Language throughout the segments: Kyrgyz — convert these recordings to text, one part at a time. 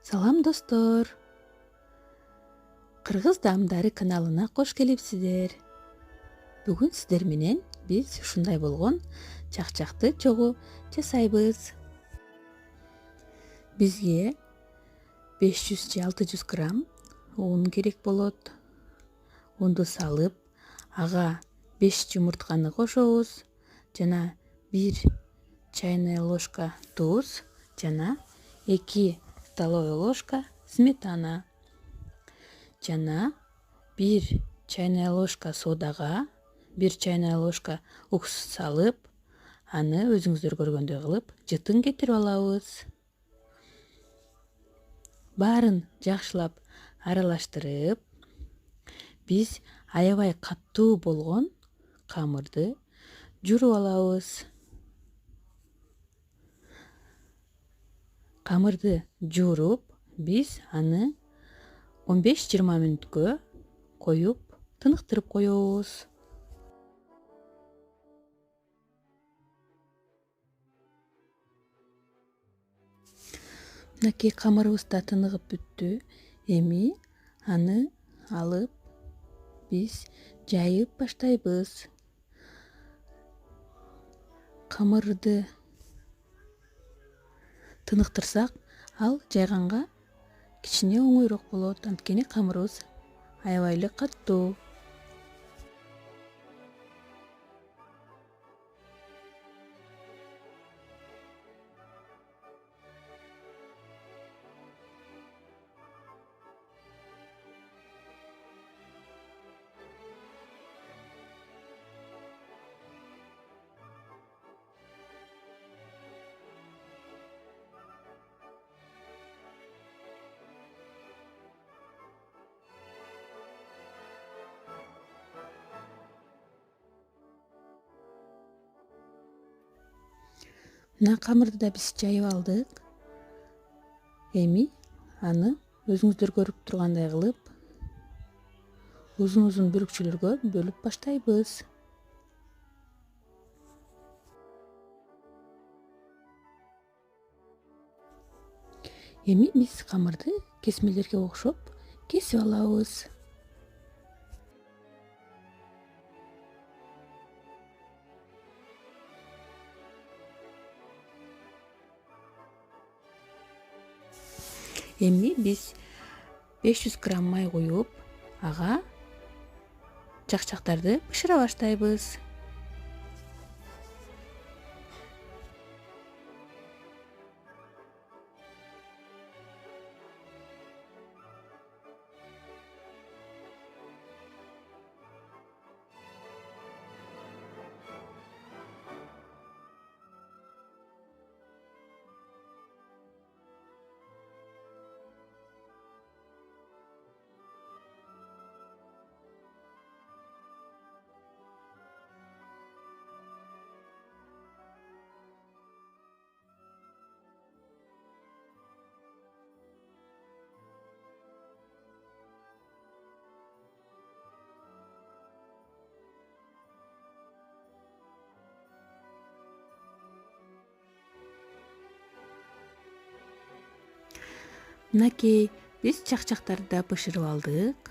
Салам достор. Кыргыз даамдары каналына кош келипсиздер. Бүгүн сиздер менен биз ушундай болгон чакчакты чогуу жасайбыз. Бизге 500 же 600 грамм un керек болот. Унду салып, ага 5 жумуртканы кошобуз жана 1 чайная ложка туз жана 2 столовая ложка сметана жана 1 чайная ложка содага 1 чайная ложка уксус салып, аны өзүңүздөр көргөндөй кылып жытын кетирип алабыз. Баарын жакшылап аралаштырып, биз аябай катуу болгон камырды жууруп алабыз. Камырды жууруп, биз аны 15-20 мүнөткө коюп, тыныктырып коебуз. Мынакей камырыбыз да тыныгып бүттү. Эми аны алып, биз жайып баштайбыз. Камырды тыныктырсак, ал жайганга кичине оңойрок болот. Анткени камырыбыз аябай эле катуу. Мына камырды да биз жайып алдык. Эми аны өзүңүздөр көрүп тургандай кылып узун бүрүкчөлөргө бөлүп баштайбыз. Эми биз камырды кесмелерге окшоп кесип алабыз. Эми биз 500 грамм май куюп, ага чакчактарды бышыра баштайбыз. Мынакей биз чакчактарды да бышырып алдык.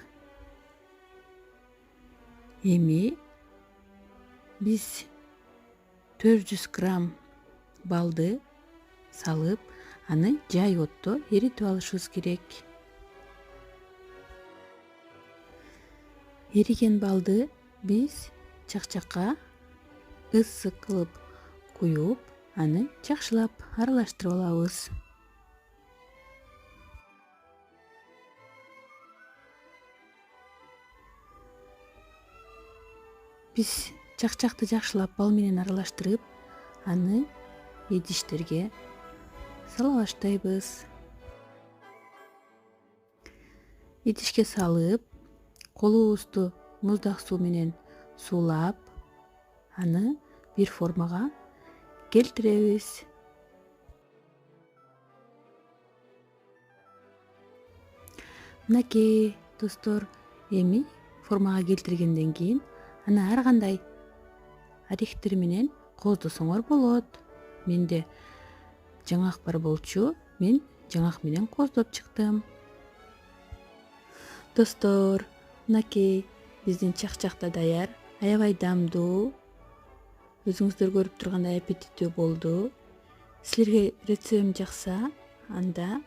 Эми биз 400 грамм балды салып, аны жай отто эритип алышыбыз керек. Эриген балды биз чакчакка ысык кылып куюп, аны жакшылап аралаштырып алабыз. Биз чакчакты жакшылап бал менен аралаштырып, аны идиштерге сала баштайбыз. Идишке салып, колубузду муздак суу менен суулап, аны бир формага келтиребиз. Мынакей достор, эми формага келтиргенден кийин аны ар кандай орехтер менен кооздосоңор болот. Менде жаңак бар болчу, мен жаңак менен кооздоп чыктым. Достор, мынакей биздин чакчак да даяр. Аябай дамдуу. Өзүңүздөр көрүп тургандай аппетиттүү болду. Силерге рецептим жакса, анда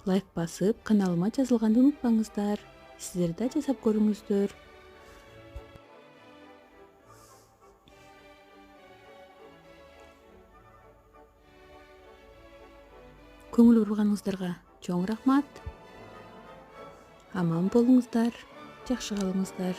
лайк басып, каналыма жазылганды унутпаңыздар. Сиздер да жасап көрүңүздөр. Көңүл бурганыңыздарга чоң рахмат. Аман болуңуздар, жакшы калыңыздар.